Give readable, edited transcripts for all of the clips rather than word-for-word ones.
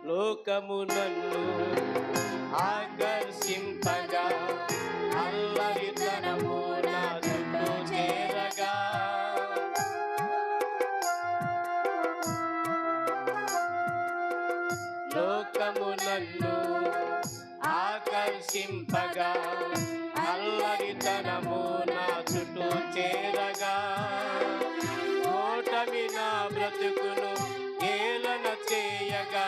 లోకము నన్ను ఆకర్షింపగా, అల్లరితనము నా చుట్టూ చేరగా, లోకము నన్ను ఆకర్షింపగా, అల్లరితనము నా చుట్టూ చేరగా, ఓటమి నా బ్రతుకును ఏలన చేయగా,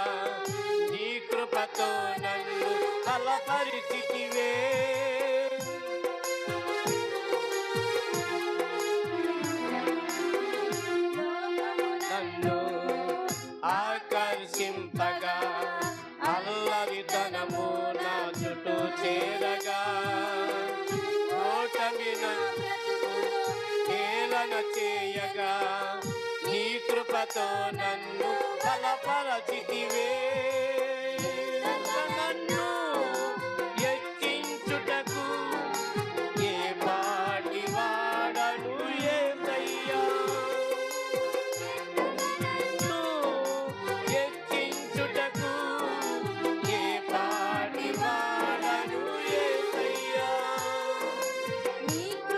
నీ కృపతో నన్ను బలపరిచితివే. నన్ను ఆకర్షింపగా, అల్లరితనము నా చుట్టూ చేరగా, ఓటమి ఏలన చేయగా, నీ కృపతో నన్ను బలపరచితివే. నన్ను ఎక్కించుటకు ఏ పాటి వాడను యేసయ్యా, ఎక్కించుటకు ఏ పాటి వాడను యేసయ్యా.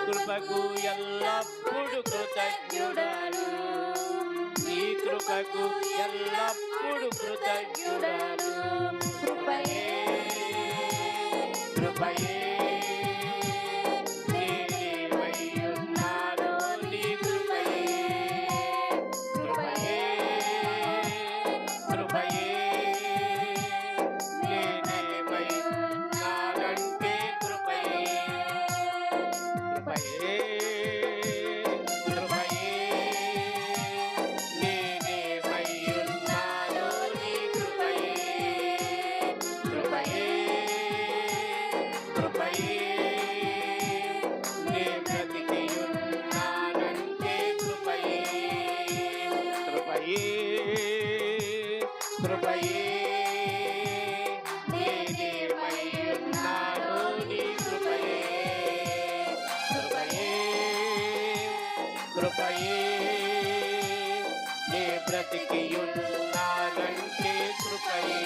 కృపకు ఎల్లప్పుడు కృతజ్ఞుడను, నీ కృపకు ఎల్లప్పుడు కృతజ్ఞుడను. కృపయే కృపయే నేనేమై ఉన్నానో, నీ కృపయే కృపయే కృపయే నేనేమై ఉన్నానంటే కృపయే కృపయే కృపయే నేనేమై ఉన్నానో, నీ కృపయే కృపయే కృపయే నే బ్రతికి ఉన్నానంటే కృపయే కృపయే కృపయే నేనేమై ఉన్నానో, నీ కృపయే కృపయే కృపయే నే బ్రతికి ఉన్నానంటే కృపయే.